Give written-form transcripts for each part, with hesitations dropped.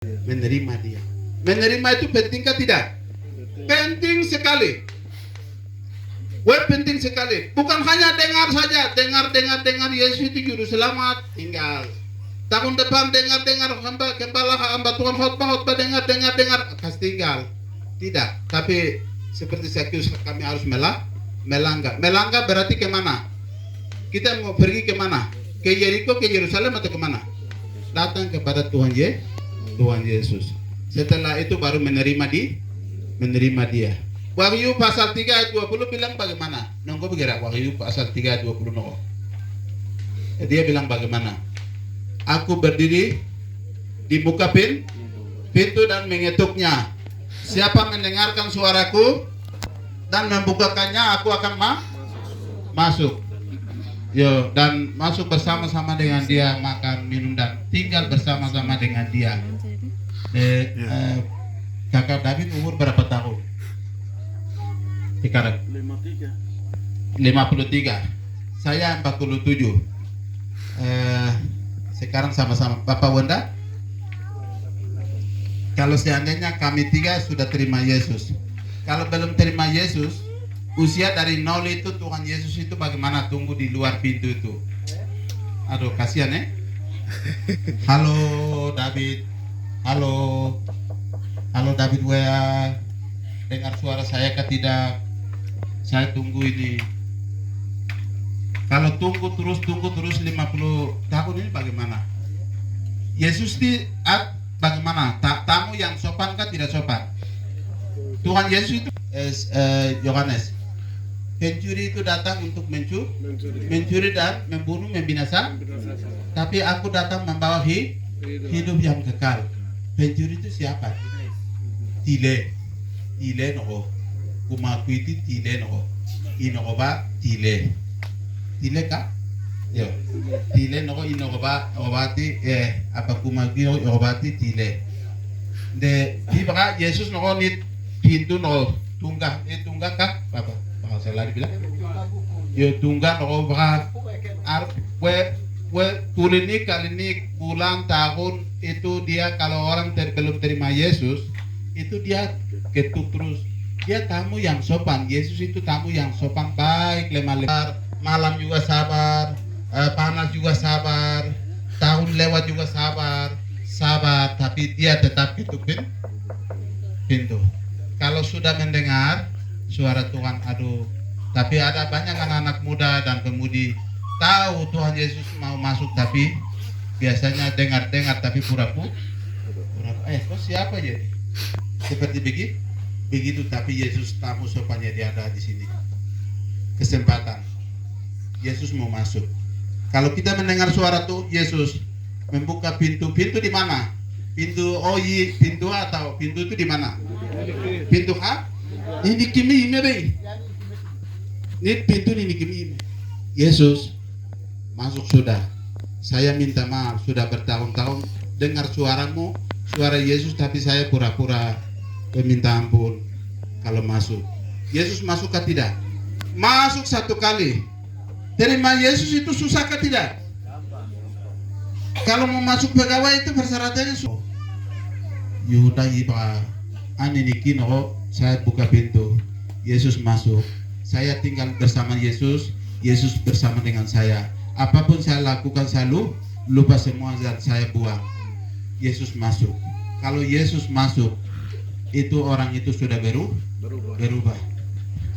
Menerima dia. Menerima itu pentingkah tidak? Penting sekali. Penting sekali. Bukan hanya dengar saja, dengar Yesus itu juru selamat, tinggal. Tahun depan dengar hamba Tuhan khotbah dengar pas tinggal. Tidak. Tapi seperti Sakyus kami harus melanggar. Melanggar berarti kemana? Kita mau pergi kemana? Ke Yeriko, ke Yerusalem atau kemana? Datang kepada Tuhan Yesus. Setelah itu baru menerima dia. Wahyu pasal 3 ayat 20 bilang bagaimana? Nunggu bergerak. Wahyu pasal 3 ayat 20 nunggu. Dia bilang bagaimana? Aku berdiri di buka pintu dan mengetuknya. Siapa mendengarkan suaraku dan membukakannya, aku akan masuk. Yo, dan masuk bersama-sama dengan dia, makan, minum dan tinggal bersama-sama dengan dia. Kakak David umur berapa tahun? Sekarang 53. Saya 47. Sekarang sama-sama. Bapak Wenda, kalau seandainya kami tiga sudah terima Yesus, kalau belum terima Yesus, usia dari 0 itu Tuhan Yesus itu bagaimana tunggu di luar pintu itu? Aduh, kasihan ya. Halo David. Halo David Wea. Dengar suara saya kah tidak? Saya tunggu ini. Kalau tunggu terus 50 tahun ini bagaimana? Yesus ini bagaimana? Tamu yang sopan kah tidak sopan? Tuhan Yesus itu Yohanes. Pencuri itu datang untuk mencuri dan membunuh, membinasakan. Tapi aku datang membawa hidup yang kekal. Pencuri itu siapa? Tile no. Kumakuiti tile no. Inoba tile. Tile ka? Yo. Tile no inoba obati apa kumakuiti obati tile. De tiba Yesus no ni pintu no tunggak ka? Apa? Bahasa lain bilang. Yo tunggak no baka kulini kali ini bulan tahun itu dia kalau orang belum terima Yesus itu dia ketuk terus. Dia tamu yang sopan. Yesus itu tamu yang sopan, baik, lemah lebar, malam juga sabar, panas juga sabar, tahun lewat juga sabar, tapi dia tetap ketuk pintu. Kalau sudah mendengar suara Tuhan, aduh, tapi ada banyak anak-anak muda dan pemudi tahu Tuhan Yesus mau masuk tapi biasanya dengar tapi pura-pura. Kok siapa jadi? Seperti begitu tapi Yesus tamu sopannya dia ada di sini. Kesempatan. Yesus mau masuk. Kalau kita mendengar suara tuh Yesus membuka pintu di mana? Pintu pintu A atau pintu itu di mana? Pintu A? Ini kimi be. Ini pintu ini kimi. Yesus masuk sudah. Saya minta maaf sudah bertahun-tahun dengar suaramu, suara Yesus tapi saya pura-pura meminta ampun. Kalau masuk Yesus masuk kah tidak? Masuk satu kali. Terima Yesus itu susah kah tidak? Kalau mau masuk pegawai itu persyaratannya Yuda iba aninikin saya buka pintu, Yesus masuk, saya tinggal bersama Yesus bersama dengan saya. Apapun saya lakukan saya lupa semua zat saya buang. Yesus masuk. Kalau Yesus masuk, itu orang itu sudah berubah.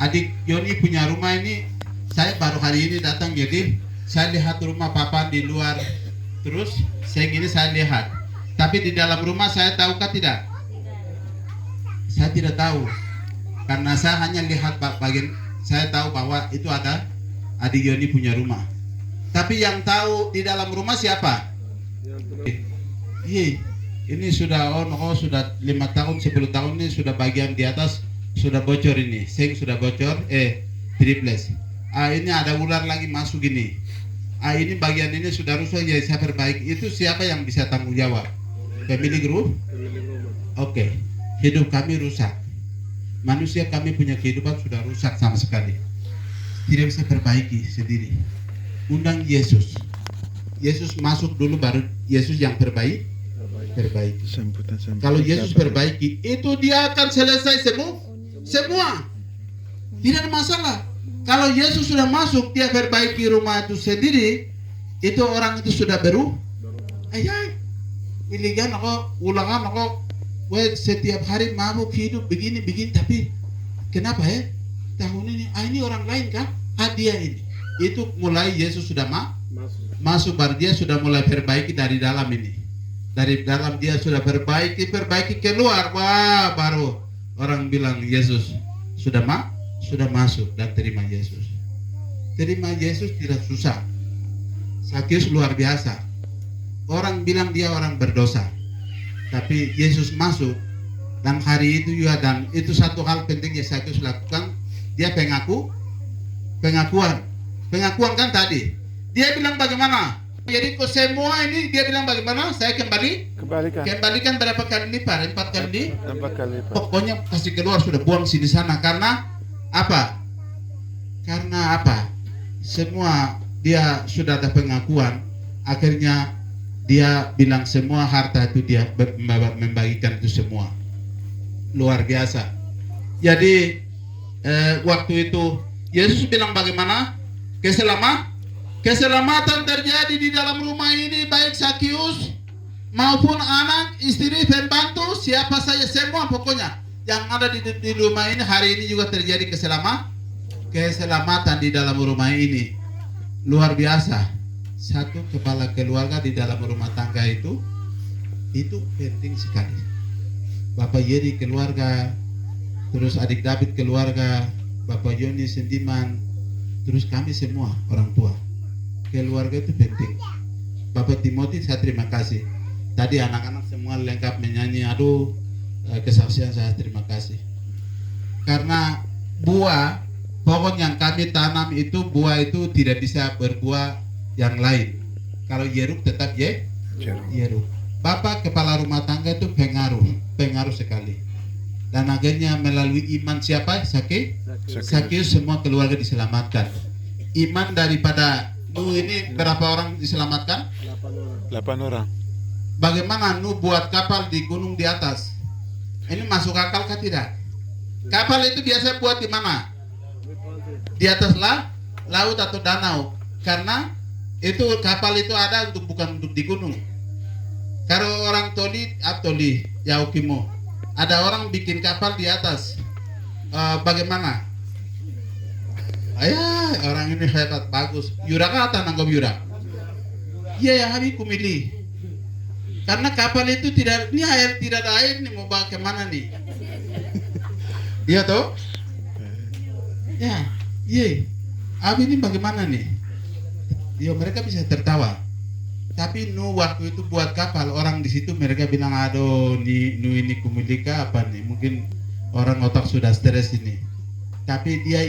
Adik Yoni punya rumah ini, saya baru hari ini datang, jadi saya lihat rumah papa di luar, terus saya lihat. Tapi di dalam rumah saya tahukah tidak? Saya tidak tahu, karena saya hanya lihat bagian. Saya tahu bahwa itu ada adik Yoni punya rumah. Tapi yang tahu di dalam rumah siapa? Ini sudah sudah 5 tahun 10 tahun ini sudah bagian di atas sudah bocor ini, sink sudah bocor, triples. Ini ada ular lagi masuk ini. Ini bagian ini sudah rusak, ya saya perbaiki. Itu siapa yang bisa tanggung jawab? Pemilik rumah. Oke. Hidup kami rusak. Manusia kami punya kehidupan sudah rusak sama sekali. Tidak bisa perbaiki sendiri. Undang Yesus. Yesus masuk dulu baru Yesus yang perbaiki. perbaiki. Sambutan. Kalau Yesus perbaiki, itu dia akan selesai semua. Tidak ada masalah. Kalau Yesus sudah masuk, dia perbaiki rumah itu sendiri, itu orang itu sudah ayai. Iligan aku, ulangan aku, setiap hari mabuk hidup begini, tapi kenapa ya? Tahun ini orang lain kan? Dia ini. Itu mulai Yesus sudah masuk, baru dia sudah mulai perbaiki dari dalam ini. Dari dalam dia sudah perbaiki keluar. Wah, baru orang bilang Yesus sudah masuk dan terima Yesus. Terima Yesus tidak susah. Sakius luar biasa. Orang bilang dia orang berdosa, tapi Yesus masuk dan hari itu juga, dan itu satu hal penting yang Sakius lakukan. Dia pengakuan kan tadi. Dia bilang bagaimana? Jadi kok semua ini dia bilang bagaimana? Saya kembalikan berapa kali lipat? 4 kali lipat. Pokoknya kasih keluar, sudah buang sini sana. Karena apa? Semua dia sudah ada pengakuan. Akhirnya dia bilang semua harta itu dia membagikan itu semua. Luar biasa. Jadi waktu itu Yesus bilang bagaimana? Keselamatan terjadi di dalam rumah ini, baik Sakius maupun anak, istri, pembantu, siapa saja, semua pokoknya yang ada di rumah ini hari ini juga terjadi keselamatan di dalam rumah ini. Luar biasa. Satu kepala keluarga di dalam rumah tangga itu penting sekali. Bapak Yeri keluarga, terus adik David keluarga, Bapak Yoni Sendiman, terus kami semua orang tua. Keluarga itu penting. Bapak Timothy, saya terima kasih. Tadi anak-anak semua lengkap menyanyi. Kesaksian saya terima kasih. Karena buah pohon yang kami tanam itu, buah itu tidak bisa berbuah yang lain. Kalau yeruk tetap yeruk. Bapak kepala rumah tangga itu pengaruh sekali. Dan akhirnya melalui iman siapa? Sakius semua keluarga diselamatkan. Iman daripada ini berapa orang diselamatkan? 8 orang. Bagaimana buat kapal di gunung di atas? Ini masuk akal kah tidak? Kapal itu biasa buat di mana? Di atas laut atau danau. Karena itu kapal itu ada bukan untuk di gunung. Kalau orang toli Yaukimo, ada orang bikin kapal di atas. Bagaimana? Orang ini hebat, bagus. Yura kata nanggap Yura. Iya ya, habis kumili. Karena kapal itu tidak ada air nih, mau bawa kemana nih? Iya toh? Ya, iya. Abi ini bagaimana nih? Dia mereka bisa tertawa. Tapi waktu itu buat kapal, orang di situ mereka bilang, aduh, ini kumilika apa nih? Mungkin orang otak sudah stres ini. Tapi dia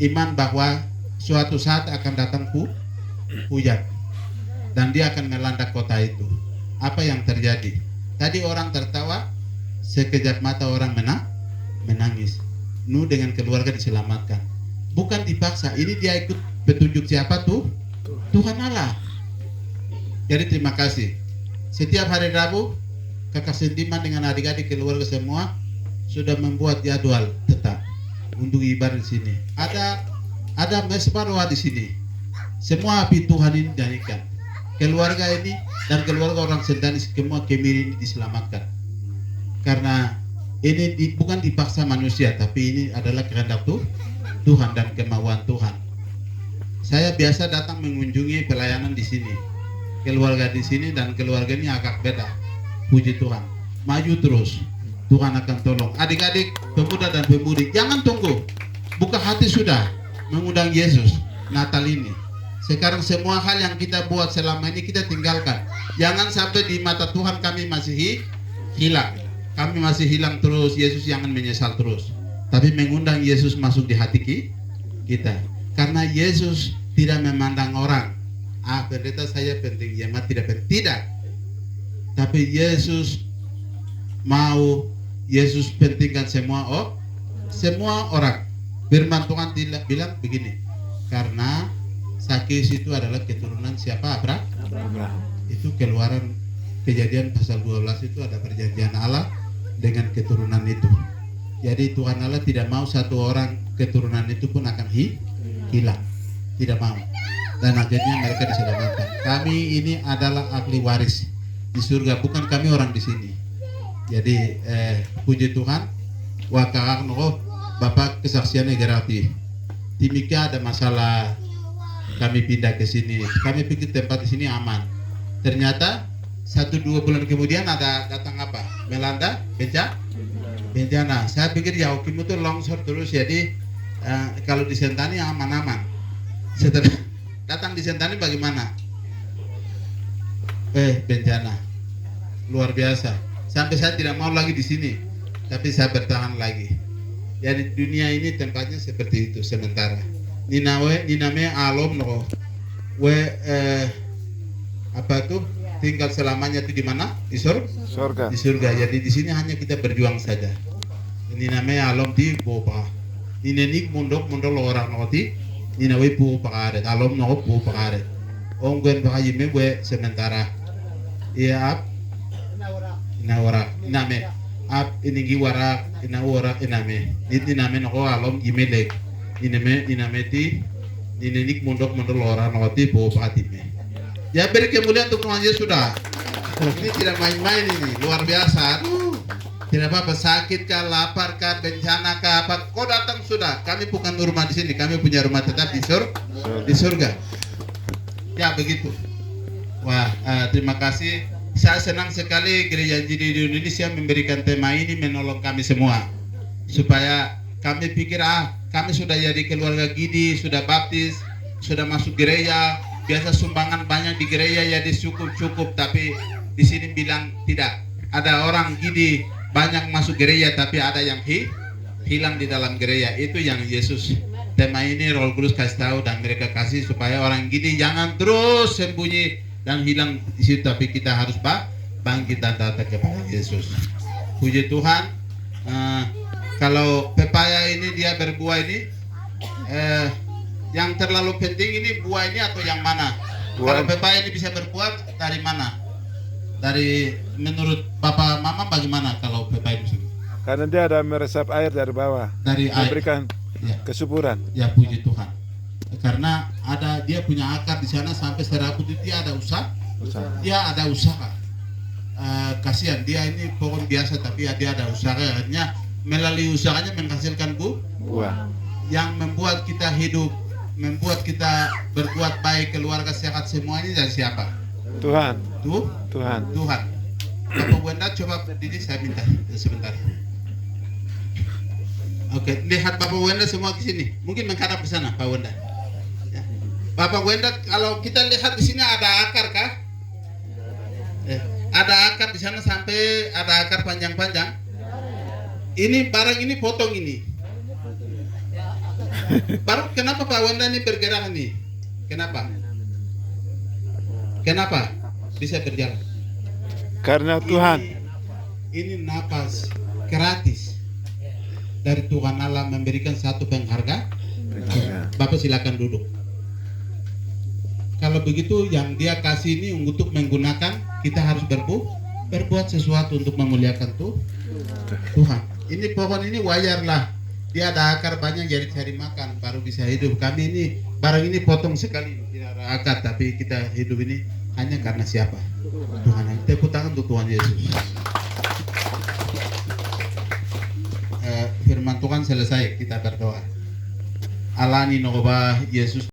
iman bahwa suatu saat akan datang hujan dan dia akan melanda kota itu. Apa yang terjadi? Tadi orang tertawa, sekejap mata orang menangis. Dengan keluarga diselamatkan. Bukan dipaksa. Ini dia ikut petunjuk siapa tuh? Tuhan Allah. Jadi terima kasih. Setiap hari Rabu, kakak Sendiman dengan adik-adik keluarga semua sudah membuat jadwal tetap untuk ibadah di sini. Ada mesbah doa di sini. Semua api Tuhan ini dinyanyikan. Keluarga ini dan keluarga orang Sendani semua Kemiri ini diselamatkan. Karena ini bukan dipaksa manusia, tapi ini adalah kehendak Tuhan dan kemauan Tuhan. Saya biasa datang mengunjungi pelayanan di sini. Keluarga di sini dan keluarga ini agak beda. Puji Tuhan. Maju terus. Tuhan akan tolong. Adik-adik, pemuda dan pemudi, jangan tunggu. Buka hati sudah mengundang Yesus Natal ini. Sekarang semua hal yang kita buat selama ini kita tinggalkan. Jangan sampai di mata Tuhan kami masih hilang. Kami masih hilang terus. Yesus jangan menyesal terus. Tapi mengundang Yesus masuk di hati kita. Karena Yesus tidak memandang orang. Pendeta saya penting, jemaat tidak penting. Tidak. Tapi Yesus mau, Yesus pentingkan semua orang. Firman Tuhan bilang begini, karena Sakius itu adalah keturunan siapa? Abraham. Itu keluaran Kejadian pasal 12 itu ada perjanjian Allah dengan keturunan itu. Jadi Tuhan Allah tidak mau satu orang keturunan itu pun akan hilang. Tidak mau. Dan akhirnya mereka diselamatkan. Kami ini adalah ahli waris di surga, bukan kami orang di sini. Jadi puji Tuhan. Wakakak nopo Bapak kesaksiannya gratis. Timika ada masalah, kami pindah ke sini. Kami pikir tempat di sini aman. Ternyata 1-2 bulan kemudian ada datang apa? Melanda, bencana. Saya pikir ya Yaokim itu longsor terus, jadi kalau di Sentani aman-aman. Setelah datang di Sentani bagaimana? Bencana luar biasa. Sampai saya tidak mau lagi di sini, tapi saya bertahan lagi. Jadi dunia ini tempatnya seperti itu sementara. Niname alom no, apa tuh? Tinggal selamanya itu di mana? Di surga. Di surga. Jadi di sini hanya kita berjuang saja. Ini namanya alom di boba. Ini nik mondok orang noti. Ini nawe pu pakaret. Alom no pu pakaret. Onggen pakai me gue sementara. Iya ap. Inawara. Iname. Ap ini giwara. Inawara iname. Ini name no alom imelek. Iname ti. Ini nik mondok orang noti pu pakatime. Ya beri kemuliaan untuk Tuhan Yesus sudah. Ini tidak main-main ini, luar biasa. Aduh, tidak apa-apa, sakit kah, lapar kah, bencana kah, apa. Kau datang sudah. Kami bukan rumah di sini, kami punya rumah tetap di surga. Ya begitu. Wah, terima kasih. Saya senang sekali Gereja Injil di Indonesia memberikan tema ini menolong kami semua. Supaya kami pikir kami sudah jadi keluarga Gidi, sudah baptis, sudah masuk gereja. Biasa sumbangan banyak di gereja jadi cukup, tapi di sini bilang tidak. Ada orang Gidi banyak masuk gereja tapi ada yang hilang di dalam gereja. Itu yang Yesus tema ini Roh Kudus kasih tahu dan mereka kasih supaya orang Gidi jangan terus sembunyi dan hilang di situ, tapi kita harus bangkit dan datang kepada Yesus. Puji Tuhan. Kalau pepaya ini dia berbuah ini yang terlalu penting ini buah ini atau yang mana? Kalau pepaya ini bisa berbuah dari mana? Dari menurut Bapak Mama bagaimana kalau pepaya itu? Karena dia ada meresap air dari bawah. Dari air. Memberikan kesuburan. Ya puji Tuhan. Karena ada dia punya akar di sana sampai serabut itu dia ada usaha. Dia ada usaha. Kasihan dia ini pohon biasa tapi dia ada usaha. Akhirnya melalui usahanya menghasilkan buah yang membuat kita hidup, membuat kita berbuat baik, keluarga sehat semua ini dari siapa? Tuhan. Tuhan. Bapak Wenda coba berdiri, saya minta sebentar. Oke, lihat Bapak Wenda semua ke sini. Mungkin menghadap ke sana, Pak Wenda. Ya. Bapak Wenda, kalau kita lihat di sini ada akar kah? Ada akar di sana sampai ada akar panjang-panjang. Ini barang ini potong ini. Baru kenapa Pak Wanda ini bergerak nih? Kenapa bisa berjalan? Karena Tuhan. Ini napas gratis dari Tuhan Allah memberikan satu penghargaan. Bapak silakan duduk. Kalau begitu yang dia kasih ini untuk menggunakan, kita harus berbuat sesuatu untuk memuliakan Tuhan. Ini pohon ini wajar lah. Dia ada akar banyak jadi cari makan baru bisa hidup. Kami ini barang ini potong sekali tidak ada akar, tapi kita hidup ini hanya karena siapa? Tuhan. Tepuk tangan untuk Tuhan Yesus. Firman Tuhan selesai, kita berdoa. Alani noba Yesus.